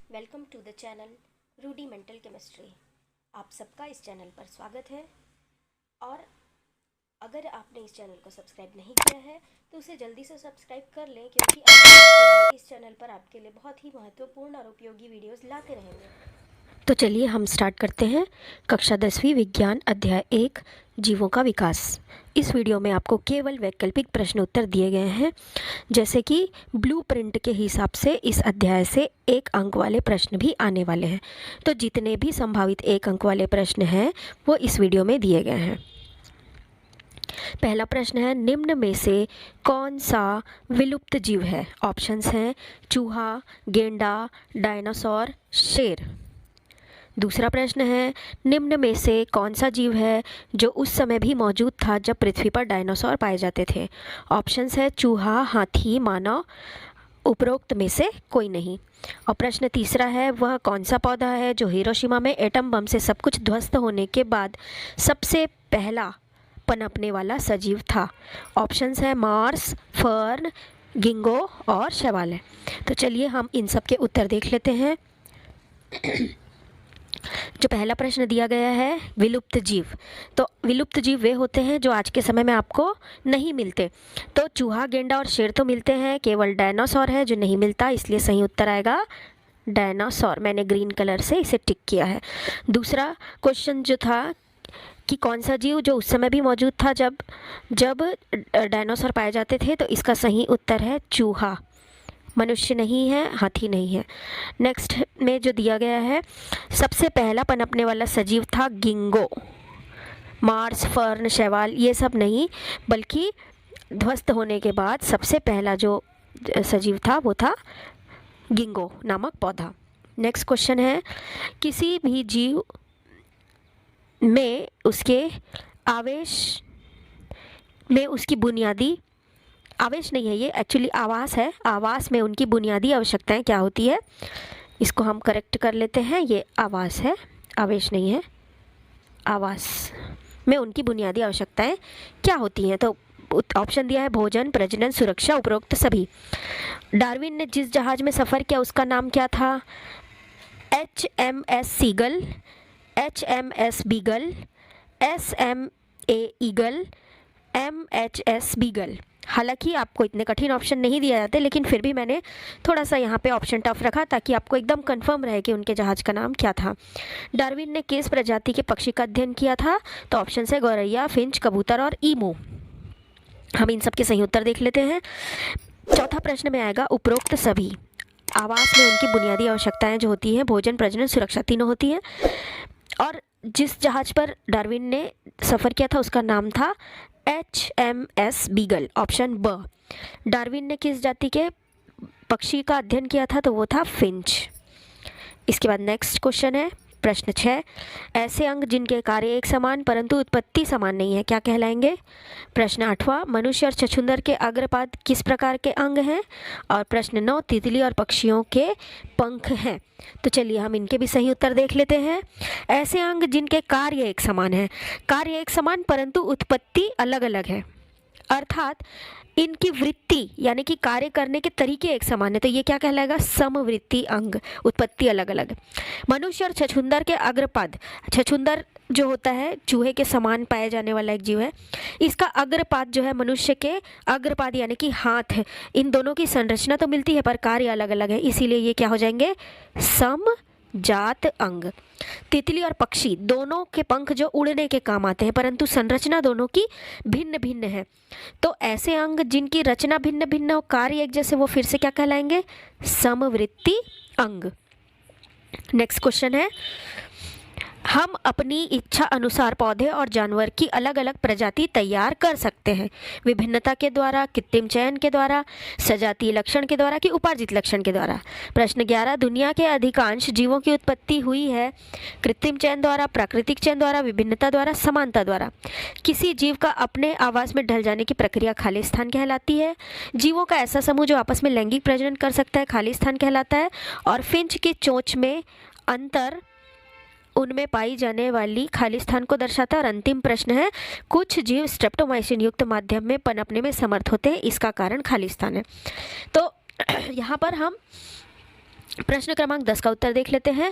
Welcome to the channel Rudimental Chemistry. आप सबका इस चैनल पर स्वागत है। और अगर आपने इस चैनल को सब्सक्राइब नहीं किया है तो उसे जल्दी से सब्सक्राइब कर लें, क्योंकि आपके लिए इस चैनल पर आपके लिए बहुत ही महत्वपूर्ण और उपयोगी वीडियोस लाते रहेंगे। तो चलिए हम स्टार्ट करते हैं। कक्षा 10वीं विज्ञान अध्याय 1 जीवों का विकास। इस वीडियो में आपको केवल वैकल्पिक प्रश्न उत्तर दिए गए हैं, जैसे कि ब्लूप्रिंट के हिसाब से इस अध्याय से 1 अंक वाले प्रश्न भी आने वाले हैं। तो जितने भी संभावित 1 अंक वाले प्रश्न हैं वो इस वीडियो में दिए गए हैं। पहला प्रश्न है, निम्न में से कौन सा विलुप्त जीव है? ऑप्शंस हैं चूहा, गेंडा, डायनासोर, शेर। दूसरा प्रश्न है, निम्न में से कौन सा जीव है जो उस समय भी मौजूद था जब पृथ्वी पर डायनासोर पाए जाते थे? ऑप्शंस है चूहा, हाथी, मानव, उपरोक्त में से कोई नहीं। और प्रश्न तीसरा है, वह कौन सा पौधा है जो हिरोशिमा में एटम बम से सब कुछ ध्वस्त होने के बाद सबसे पहला पनपने वाला सजीव था? ऑप्शंस है मार्स, फर्न, गिंगो और शैवाल। तो चलिए हम इन सब के उत्तर देख लेते हैं। जो पहला प्रश्न दिया गया है, विलुप्त जीव। तो विलुप्त जीव वे होते हैं जो आज के समय में आपको नहीं मिलते। तो चूहा, गेंडा और शेर तो मिलते हैं, केवल डायनासोर है जो नहीं मिलता, इसलिए सही उत्तर आएगा डायनासोर। मैंने ग्रीन कलर से इसे टिक किया है। दूसरा क्वेश्चन जो था कि कौन सा जीव जो उस समय भी मौजूद था जब डायनासोर पाए जाते थे, तो इसका सही उत्तर है चूहा। मनुष्य नहीं है, हाथी नहीं है। नेक्स्ट में जो दिया गया है, सबसे पहला पनपने वाला सजीव था गिंगो। मार्स, फर्न, शैवाल ये सब नहीं, बल्कि ध्वस्त होने के बाद सबसे पहला जो सजीव था वो था गिंगो नामक पौधा। नेक्स्ट क्वेश्चन है, किसी भी जीव में उसके आवेश में उसकी बुनियादी आवेश नहीं है, ये एक्चुअली आवास है। आवास में उनकी बुनियादी आवश्यकताएं क्या होती है? इसको हम करेक्ट कर लेते हैं, ये आवास है, आवेश नहीं है। आवास में उनकी बुनियादी आवश्यकताएं क्या होती हैं? तो ऑप्शन दिया है भोजन, प्रजनन, सुरक्षा, उपरोक्त सभी। डार्विन ने जिस जहाज में सफ़र किया उसका नाम क्या था? HMS Seagull, HMS Beagle, SMA Eagle, MHS Beagle. हालांकि आपको इतने कठिन ऑप्शन नहीं दिए जाते, लेकिन फिर भी मैंने थोड़ा सा यहाँ पे ऑप्शन टफ रखा ताकि आपको एकदम कंफर्म रहे कि उनके जहाज़ का नाम क्या था। डार्विन ने किस प्रजाति के पक्षी का अध्ययन किया था? तो ऑप्शन है गौरैया, फिंच, कबूतर और ईमू। हम इन सब के सही उत्तर देख लेते हैं। चौथा प्रश्न में आएगा उपरोक्त सभी। आवास में उनकी बुनियादी आवश्यकताएं जो होती हैं, भोजन, प्रजनन, सुरक्षा, तीनों होती हैं। और जिस जहाज़ पर डार्विन ने सफ़र किया था उसका नाम था HMS बीगल, ऑप्शन ब। डार्विन ने किस जाति के पक्षी का अध्ययन किया था? तो वो था फिंच। इसके बाद नेक्स्ट क्वेश्चन है, प्रश्न 6, ऐसे अंग जिनके कार्य एक समान परंतु उत्पत्ति समान नहीं है क्या कहलाएंगे? प्रश्न 8वां, मनुष्य और छछूंदर के अग्रपाद किस प्रकार के अंग हैं? और प्रश्न 9, तितली और पक्षियों के पंख हैं। तो चलिए हम इनके भी सही उत्तर देख लेते हैं। ऐसे अंग जिनके कार्य एक समान है, कार्य एक समान परंतु उत्पत्ति अलग अलग है, अर्थात इनकी वृत्ति यानी कि कार्य करने के तरीके एक समान है, तो ये क्या कहलाएगा? समवृत्ति अंग, उत्पत्ति अलग अलग। मनुष्य और छछूंदर के अग्रपाद, छछूंदर जो होता है चूहे के समान पाया जाने वाला एक जीव है, इसका अग्रपाद जो है मनुष्य के अग्रपाद यानी कि हाथ है। इन दोनों की संरचना तो मिलती है पर कार्य अलग अलग है, इसीलिए ये क्या हो जाएंगे? समजात अंग। तितली और पक्षी दोनों के पंख जो उड़ने के काम आते हैं, परंतु संरचना दोनों की भिन्न भिन्न है। तो ऐसे अंग जिनकी रचना भिन्न भिन्न और कार्य एक जैसे, वो फिर से क्या कहलाएंगे? समवृत्ति अंग। नेक्स्ट क्वेश्चन है, हम अपनी इच्छा अनुसार पौधे और जानवर की अलग अलग प्रजाति तैयार कर सकते हैं, विभिन्नता के द्वारा, कृत्रिम चयन के द्वारा, सजातीय लक्षण के द्वारा कि उपार्जित लक्षण के द्वारा? प्रश्न 11, दुनिया के अधिकांश जीवों की उत्पत्ति हुई है कृत्रिम चयन द्वारा, प्राकृतिक चयन द्वारा, विभिन्नता द्वारा, समानता द्वारा। किसी जीव का अपने आवास में ढल जाने की प्रक्रिया खालिस्तान कहलाती है। जीवों का ऐसा समूह जो आपस में लैंगिक प्रजनन कर सकता है खालिस्तान कहलाता है। और फिंच की चोंच में अंतर उनमें पाई जाने वाली खालिस्तान को दर्शाता है। और अंतिम प्रश्न है, कुछ जीव स्ट्रेप्टोमाइसिन युक्त माध्यम में पनपने में समर्थ होते हैं, इसका कारण खालिस्तान है। तो यहाँ पर हम प्रश्न क्रमांक 10 का उत्तर देख लेते हैं।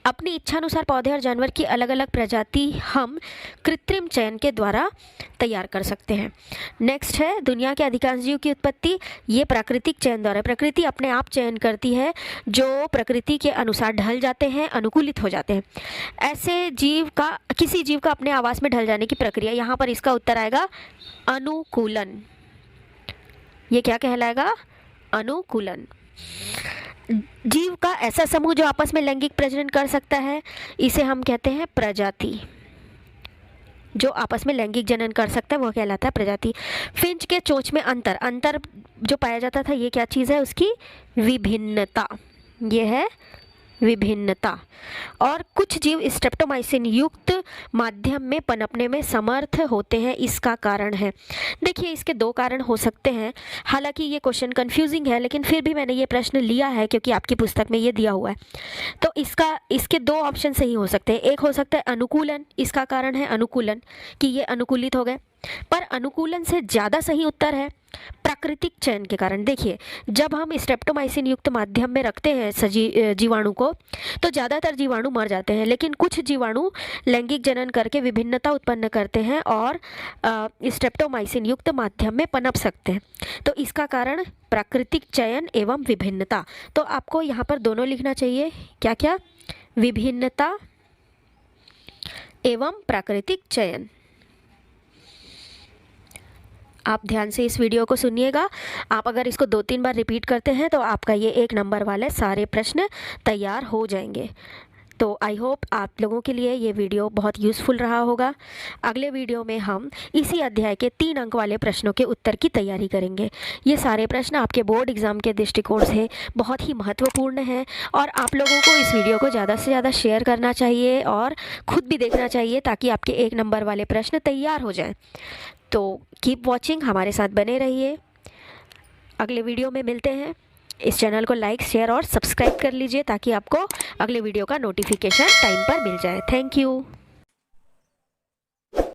अपनी इच्छानुसार पौधे और जानवर की अलग अलग प्रजाति हम कृत्रिम चयन के द्वारा तैयार कर सकते हैं। नेक्स्ट है, दुनिया के अधिकांश जीव की उत्पत्ति ये प्राकृतिक चयन द्वारा, प्रकृति अपने आप चयन करती है, जो प्रकृति के अनुसार ढल जाते हैं, अनुकूलित हो जाते हैं। ऐसे जीव का, किसी जीव का अपने आवास में ढल जाने की प्रक्रिया, यहाँ पर इसका उत्तर आएगा अनुकूलन। ये क्या कहलाएगा? अनुकूलन। जीव का ऐसा समूह जो आपस में लैंगिक प्रजनन कर सकता है, इसे हम कहते हैं प्रजाति। जो आपस में लैंगिक जनन कर सकता है वो कहलाता है प्रजाति। फिंच के चोंच में अंतर जो पाया जाता था, ये क्या चीज़ है? उसकी विभिन्नता। ये है विभिन्नता। और कुछ जीव स्ट्रेप्टोमाइसिन युक्त माध्यम में पनपने में समर्थ होते हैं, इसका कारण है। देखिए, इसके दो कारण हो सकते हैं। हालांकि ये क्वेश्चन कंफ्यूजिंग है, लेकिन फिर भी मैंने ये प्रश्न लिया है क्योंकि आपकी पुस्तक में ये दिया हुआ है। तो इसके दो ऑप्शन सही हो सकते हैं। एक हो सकता है अनुकूलन, इसका कारण है अनुकूलन, कि ये अनुकूलित हो गए। पर अनुकूलन से ज़्यादा सही उत्तर है प्राकृतिक चयन के कारण। देखिए, जब हम स्ट्रेप्टोमाइसिन युक्त माध्यम में रखते हैं जीवाणु को, तो ज़्यादातर जीवाणु मर जाते हैं, लेकिन कुछ जीवाणु लैंगिक जनन करके विभिन्नता उत्पन्न करते हैं और स्ट्रेप्टोमाइसिन युक्त माध्यम में पनप सकते हैं। तो इसका कारण प्राकृतिक चयन एवं विभिन्नता। तो आपको यहाँ पर दोनों लिखना चाहिए। क्या क्या? विभिन्नता एवं प्राकृतिक चयन। आप ध्यान से इस वीडियो को सुनिएगा। आप अगर इसको 2-3 बार रिपीट करते हैं तो आपका ये 1 नंबर वाले सारे प्रश्न तैयार हो जाएंगे। तो आई होप आप लोगों के लिए ये वीडियो बहुत यूज़फुल रहा होगा। अगले वीडियो में हम इसी अध्याय के 3 अंक वाले प्रश्नों के उत्तर की तैयारी करेंगे। ये सारे प्रश्न आपके बोर्ड एग्ज़ाम के दृष्टिकोण से बहुत ही महत्वपूर्ण हैं और आप लोगों को इस वीडियो को ज़्यादा से ज़्यादा शेयर करना चाहिए और ख़ुद भी देखना चाहिए, ताकि आपके 1 नंबर वाले प्रश्न तैयार हो जाएँ। तो कीप वॉचिंग, हमारे साथ बने रहिए। अगले वीडियो में मिलते हैं। इस चैनल को लाइक, शेयर और सब्सक्राइब कर लीजिए ताकि आपको अगले वीडियो का नोटिफिकेशन टाइम पर मिल जाए। Thank you.